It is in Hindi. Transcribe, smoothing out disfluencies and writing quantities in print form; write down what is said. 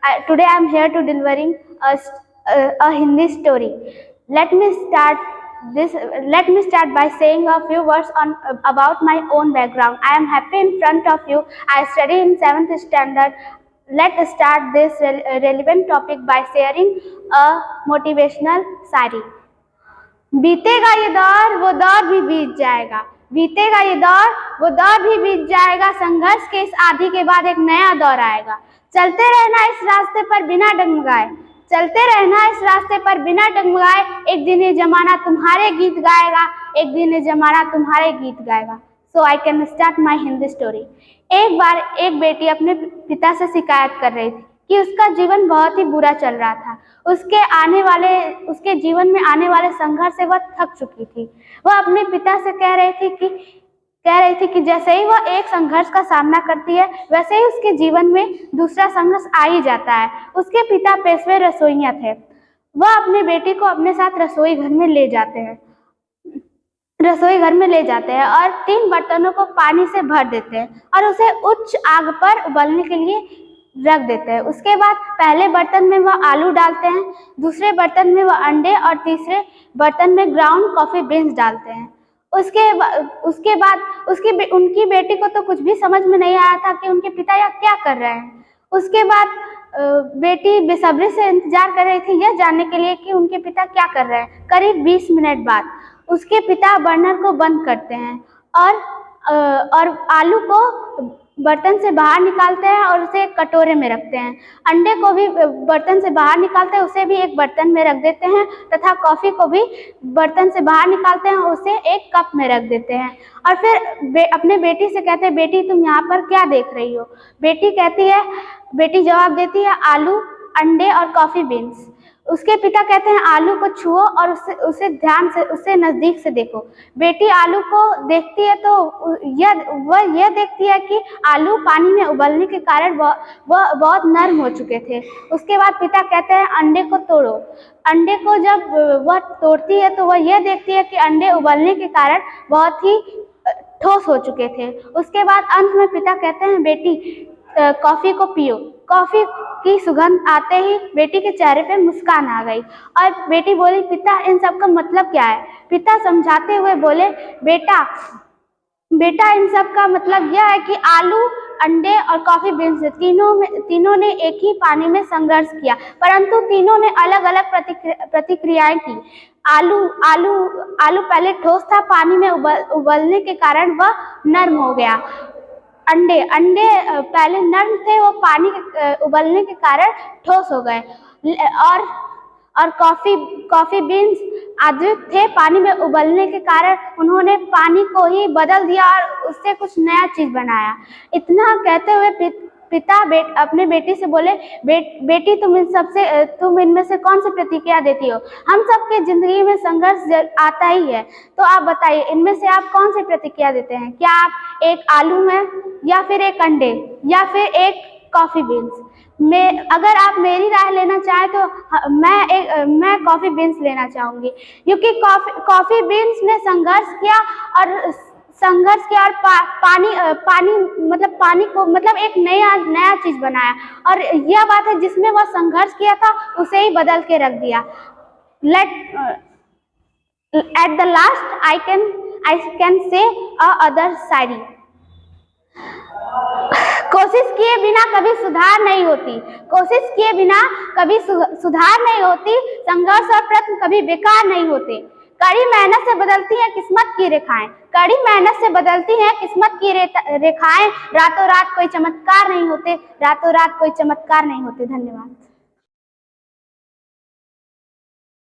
Today I am here to delivering a Hindi story. Let me start Let me start by saying a few words about my own background. I am happy in front of you. I study in 7th standard. Let's start this relevant topic by sharing a motivational शायरी. बीतेगा ये दौर, वो दौर भी बीत जाएगा. बीतेगा ये दौर, वो दौर भी बीत जाएगा. संघर्ष के इस आधी के बाद एक नया दौर आएगा. चलते रहना इस रास्ते पर बिना डगमगाए. चलते रहना इस रास्ते पर बिना डगमगाए. एक दिन ये जमाना तुम्हारे गीत गाएगा. एक दिन ये जमाना तुम्हारे गीत गाएगा. So I can start my Hindi story. एक बार एक बेटी अपने पिता से शिकायत कर रही थी कि उसका जीवन बहुत ही बुरा चल रहा था. उसके जीवन में आने वाले संघर्ष से वह थक चुकी थी. वह अपने पिता से कह रही थी कि जैसे ही वह एक संघर्ष का सामना करती है वैसे ही उसके जीवन में दूसरा संघर्ष आ ही जाता है. उसके पिता पेशवे रसोइया थे. वह अपने बेटी को अपने साथ रसोई घर में ले जाते हैं और 3 बर्तनों को पानी से भर देते हैं और उसे उच्च आग पर उबलने के लिए रख देते हैं. उसके बाद पहले बर्तन में वह आलू डालते हैं, दूसरे बर्तन में वह अंडे और तीसरे बर्तन में ग्राउंड कॉफी बीन्स डालते हैं. उसके बाद उनकी बेटी को तो कुछ भी समझ में नहीं आया था कि उनके पिता यह क्या कर रहे हैं. उसके बाद बेटी बेसब्री से इंतजार कर रही थी यह जानने के लिए कि उनके पिता क्या कर रहे हैं. करीब 20 मिनट बाद उसके पिता बर्नर को बंद करते हैं और आलू को बर्तन से बाहर निकालते हैं और उसे एक कटोरे में रखते हैं. अंडे को भी बर्तन से बाहर निकालते हैं, उसे भी एक बर्तन में रख देते हैं तथा कॉफ़ी को भी बर्तन से बाहर निकालते हैं, उसे एक कप में रख देते हैं. और फिर अपने बेटी से कहते हैं, बेटी तुम यहाँ पर क्या देख रही हो. बेटी जवाब देती है, आलू, अंडे और कॉफ़ी बीन्स. उसके पिता कहते हैं, आलू को छुओ और उसे नज़दीक से देखो. बेटी आलू को देखती है तो वह यह देखती है कि आलू पानी में उबलने के कारण वह बहुत नरम हो चुके थे. उसके बाद पिता कहते हैं, अंडे को तोड़ो. अंडे को जब वह तोड़ती है तो वह यह देखती है कि अंडे उबलने के कारण बहुत ही ठोस हो चुके थे. उसके बाद अंत में पिता कहते हैं, बेटी कॉफ़ी को पियो. कॉफ़ी की सुगंध आते ही बेटी के चेहरे पे मुस्कान आ गई और बेटी बोली, पिता इन सब का मतलब क्या है. पिता समझाते हुए बोले, बेटा इन सब का मतलब यह है कि आलू, अंडे और कॉफ़ी बीन्स तीनों ने एक ही पानी में संघर्ष किया, परंतु तीनों ने अलग अलग प्रतिक्रियाएं की. आलू पहले ठोस था, पानी में उबलने के कारण वह नरम हो गया. अंडे पहले नरम थे, वो पानी के उबलने के कारण ठोस हो गए. और कॉफ़ी बीन्स अद्वित थे, पानी में उबलने के कारण उन्होंने पानी को ही बदल दिया और उससे कुछ नया चीज़ बनाया. इतना कहते हुए पिता अपने बेटी से बोले, बेटी तुम इनमें से कौन सी प्रतिक्रिया देती हो. हम सबके जिंदगी में संघर्ष आता ही है, तो आप बताइए इनमें से आप कौन सी प्रतिक्रिया देते हैं. क्या आप एक आलू में, या फिर एक अंडे, या फिर एक कॉफ़ी बीन्स में. अगर आप मेरी राय लेना चाहें तो मैं कॉफ़ी बीन्स लेना चाहूँगी, क्योंकि कॉफ़ी बीन्स ने संघर्ष किया और पानी को एक नया चीज़ बनाया. और यह बात है जिसमें वह संघर्ष किया था उसे ही बदल के रख दिया. At the last I can say other शायरी. कोशिश किए बिना कभी सुधार नहीं होती. संघर्ष और प्रयत्न कभी बेकार नहीं होते. कड़ी मेहनत से बदलती हैं किस्मत की रेखाएं. रातों रात कोई चमत्कार नहीं होते. धन्यवाद.